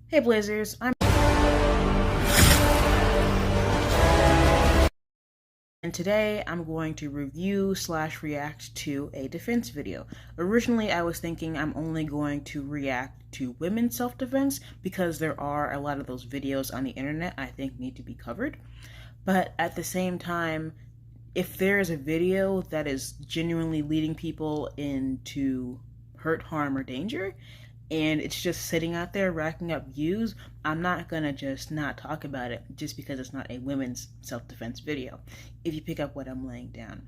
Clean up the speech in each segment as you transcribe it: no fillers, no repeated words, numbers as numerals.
Hey Blazers, and today I'm going to review slash react to a defense video. Originally I was thinking I'm only going to react to women's self-defense because there are a lot of those videos on the internet I think need to be covered. But at the same time, if there is a video that is genuinely leading people into hurt, harm, or danger, and it's just sitting out there racking up views, I'm not gonna just not talk about it just because it's not a women's self-defense video, if you pick up what I'm laying down.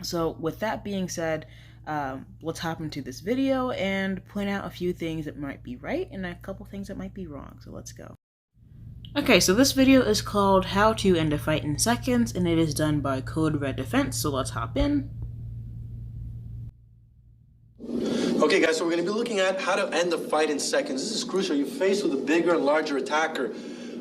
So with that being said, let's hop into this video and point out a few things that might be right and a couple things that might be wrong. So let's go. Okay, so this video is called How to End a Fight in Seconds, and it is done by Code Red Defense, so let's hop in. Okay guys, so we're going to be looking at how to end a fight in seconds. This is crucial. You're faced with a bigger and larger attacker.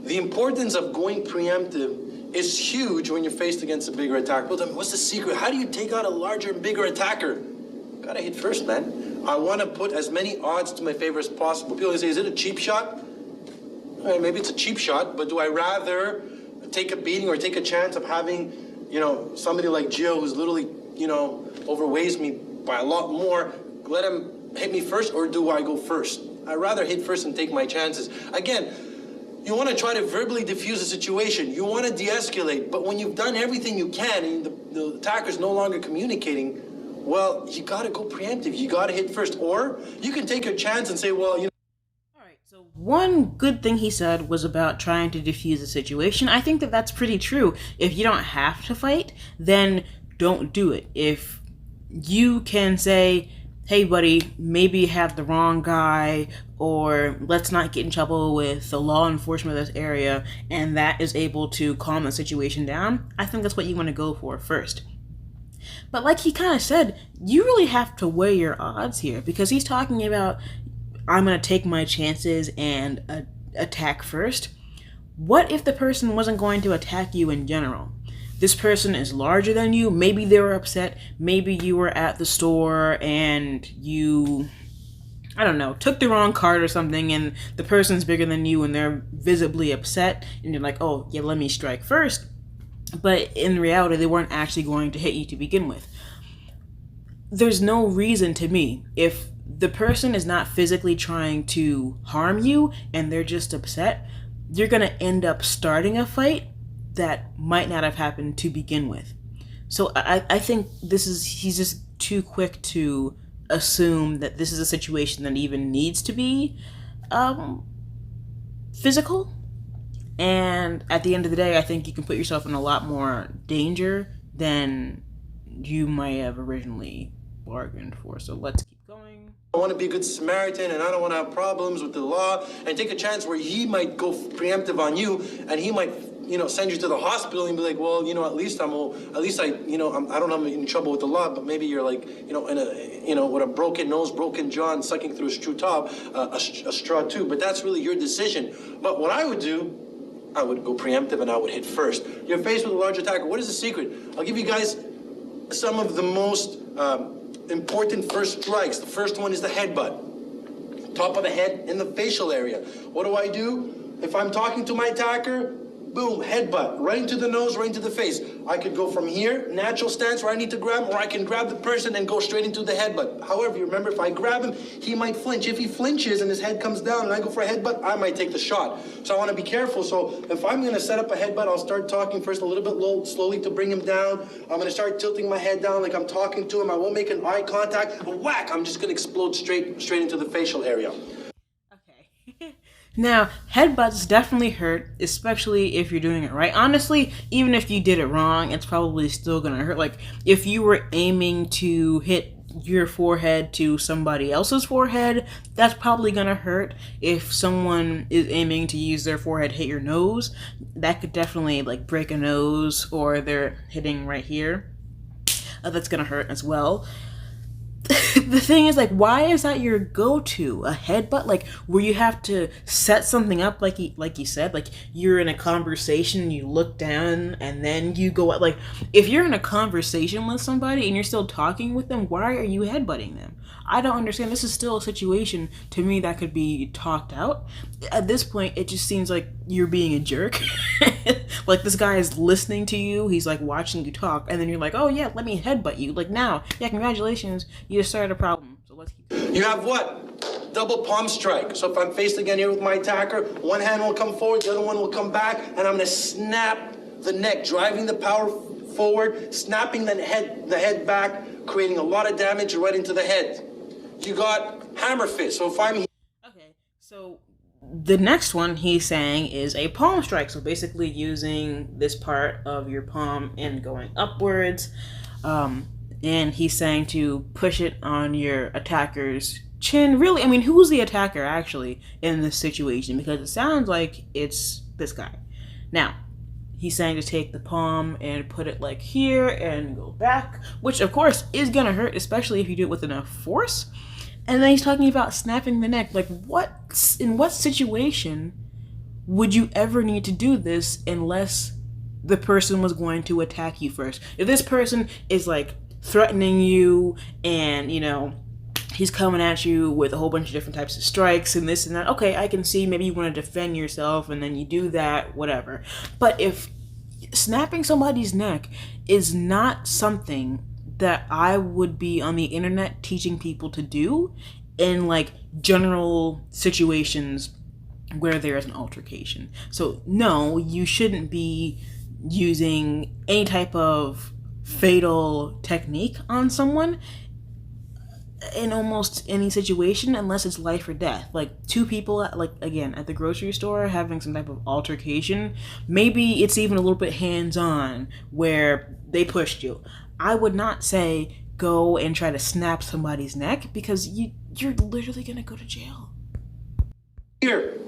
The importance of going preemptive is huge when you're faced against a bigger attacker. Well, then what's the secret? How do you take out a larger and bigger attacker? Gotta hit first, man. I want to put as many odds to my favor as possible. People say, is it a cheap shot? Maybe it's a cheap shot, but do I rather take a beating or take a chance of having, somebody like Gio who's literally, overweighs me by a lot more, let him hit me first, or do I go first? I'd rather hit first and take my chances. Again, you want to try to verbally diffuse the situation. You want to de-escalate, but when you've done everything you can and the attacker's no longer communicating, well, you got to go preemptive. You got to hit first, or you can take a chance and say, well, So one good thing he said was about trying to defuse the situation. I think that that's pretty true. If you don't have to fight, then don't do it. If you can say, hey buddy, maybe you have the wrong guy, or let's not get in trouble with the law enforcement of this area, and that is able to calm the situation down, I think that's what you want to go for first. But like he kind of said, you really have to weigh your odds here, because he's talking about, I'm going to take my chances and attack first. What if the person wasn't going to attack you in general? This person is larger than you. Maybe they were upset. Maybe you were at the store and you, I don't know, took the wrong card or something, and the person's bigger than you and they're visibly upset, and you're like, oh, yeah, let me strike first. But in reality, they weren't actually going to hit you to begin with. There's no reason to me, if the person is not physically trying to harm you and they're just upset, you're going to end up starting a fight that might not have happened to begin with. So I think he's just too quick to assume that this is a situation that even needs to be physical. And at the end of the day, I think you can put yourself in a lot more danger than you might have originally bargained for. So let's keep going. I want to be a good Samaritan, and I don't want to have problems with the law, and take a chance where he might go preemptive on you, and he might, send you to the hospital and be like, well, at least I don't know, I'm in trouble with the law, but maybe you're like, with a broken nose, broken jaw, and sucking through a straw too. But that's really your decision. But what I would do, I would go preemptive and I would hit first. You're faced with a large attacker. What is the secret? I'll give you guys some of the most important first strikes. The first one is the headbutt. Top of the head in the facial area. What do? If I'm talking to my attacker, boom, headbutt, right into the nose, right into the face. I could go from here, natural stance where I need to grab, or I can grab the person and go straight into the headbutt. However, you remember, if I grab him, he might flinch. If he flinches and his head comes down and I go for a headbutt, I might take the shot. So I want to be careful. So if I'm going to set up a headbutt, I'll start talking first a little bit low, slowly to bring him down. I'm going to start tilting my head down like I'm talking to him. I won't make an eye contact. But whack, I'm just going to explode straight into the facial area. Now, headbutts definitely hurt, especially if you're doing it right. Honestly, even if you did it wrong, it's probably still gonna hurt. Like, if you were aiming to hit your forehead to somebody else's forehead, that's probably gonna hurt. If someone is aiming to use their forehead to hit your nose, that could definitely, break a nose, or they're hitting right here. That's gonna hurt as well. The thing is, why is that your go-to? A headbutt? Where you have to set something up, like he said, you're in a conversation, you look down, and then you go up. If you're in a conversation with somebody and you're still talking with them, why are you headbutting them? I don't understand. This is still a situation to me that could be talked out. At this point, it just seems like you're being a jerk. Like this guy is listening to you. He's like watching you talk, and then you're like, "Oh yeah, let me headbutt you." Like now, yeah, congratulations, you just started a problem. So let's keep. You have what? Double palm strike. So if I'm faced again here with my attacker, one hand will come forward, the other one will come back, and I'm gonna snap the neck, driving the power forward, snapping the head back, creating a lot of damage right into the head. You got hammer fist. So if I'm Okay, so the next one he's saying is a palm strike. So basically using this part of your palm and going upwards. And he's saying to push it on your attacker's chin. Really, I mean, who's the attacker actually in this situation? Because it sounds like it's this guy. Now, he's saying to take the palm and put it like here and go back, which of course is gonna hurt, especially if you do it with enough force. And then he's talking about snapping the neck. Like, in what situation would you ever need to do this unless the person was going to attack you first? If this person is like threatening you and, he's coming at you with a whole bunch of different types of strikes and this and that, okay, I can see maybe you want to defend yourself and then you do that, whatever. But if snapping somebody's neck is not something that I would be on the internet teaching people to do in like general situations where there is an altercation. So no, you shouldn't be using any type of fatal technique on someone in almost any situation unless it's life or death. Like two people, like again at the grocery store having some type of altercation, maybe it's even a little bit hands-on where they pushed you. I would not say go and try to snap somebody's neck because you're literally gonna go to jail. here,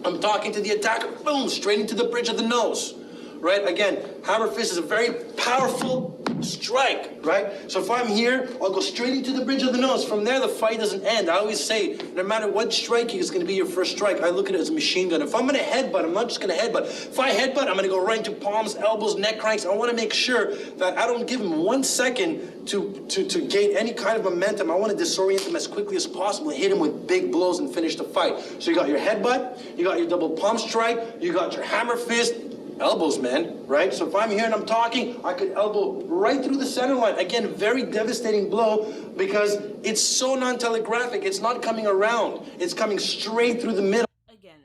I'm talking to the attacker, boom, straight into the bridge of the nose, right? Again, hammer fist is a very powerful strike, right? So if I'm here, I'll go straight into the bridge of the nose. From there, the fight doesn't end. I always say, no matter what strike is going to be your first strike, I look at it as a machine gun. If I'm going to headbutt, I'm not just going to headbutt. If I headbutt, I'm going to go right into palms, elbows, neck cranks. I want to make sure that I don't give him 1 second to gain any kind of momentum. I want to disorient him as quickly as possible and hit him with big blows and finish the fight. So you got your headbutt, you got your double palm strike, you got your hammer fist, elbows, man, right? So if I'm here and I'm talking, I could elbow right through the center line. Again, very devastating blow because it's so non-telegraphic. It's not coming around. It's coming straight through the middle. Again,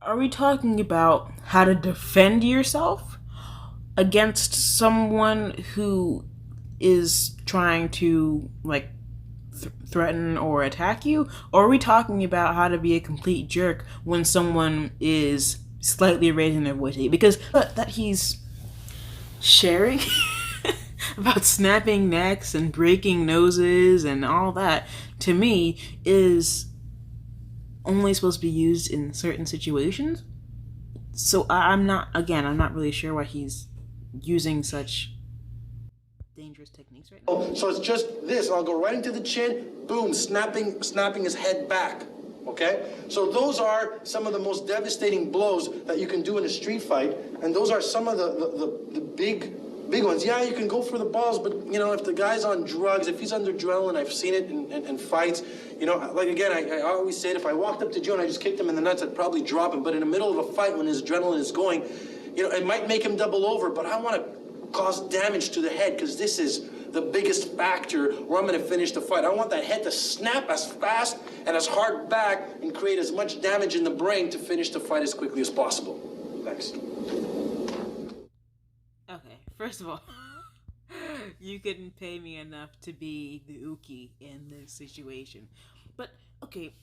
are we talking about how to defend yourself against someone who is trying to, like, threaten or attack you? Or are we talking about how to be a complete jerk when someone is slightly raising their voice? Because that he's sharing about snapping necks and breaking noses and all that, to me, is only supposed to be used in certain situations. So I'm not really sure why he's using such dangerous techniques right now. So it's just this. I'll go right into the chin, boom, snapping his head back. Okay? So those are some of the most devastating blows that you can do in a street fight, and those are some of the big ones. Yeah, you can go for the balls, but if the guy's on drugs, if he's under adrenaline, I've seen it in fights. Like again, I always say it, if I walked up to Joe and I just kicked him in the nuts, I'd probably drop him. But in the middle of a fight, when his adrenaline is going, it might make him double over, but I want to cause damage to the head because this is the biggest factor where I'm going to finish the fight. I want that head to snap as fast and as hard back and create as much damage in the brain to finish the fight as quickly as possible. Thanks. Okay, first of all, you couldn't pay me enough to be the Uki in this situation. But, okay,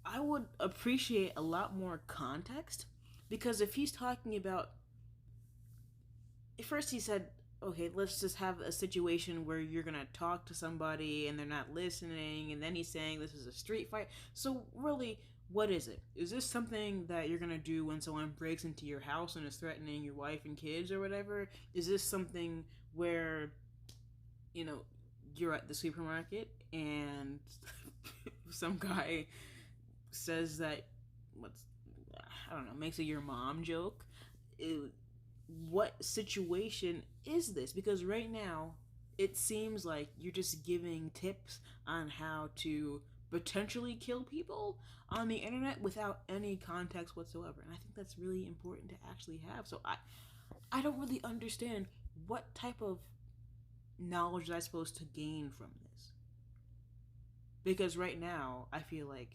I would appreciate a lot more context, because if he's talking about... At first he said, okay, let's just have a situation where you're gonna talk to somebody and they're not listening, and then he's saying this is a street fight. So really, what is it? Is this something that you're gonna do when someone breaks into your house and is threatening your wife and kids or whatever? Is this something where, you're at the supermarket and some guy says that, makes a your mom joke? What situation is this? Because right now, it seems like you're just giving tips on how to potentially kill people on the internet without any context whatsoever. And I think that's really important to actually have. So I don't really understand what type of knowledge am I supposed to gain from this. Because right now, I feel like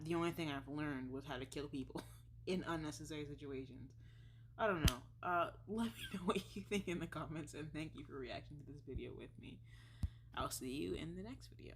the only thing I've learned was how to kill people in unnecessary situations. I don't know. Let me know what you think in the comments, and thank you for reacting to this video with me. I'll see you in the next video.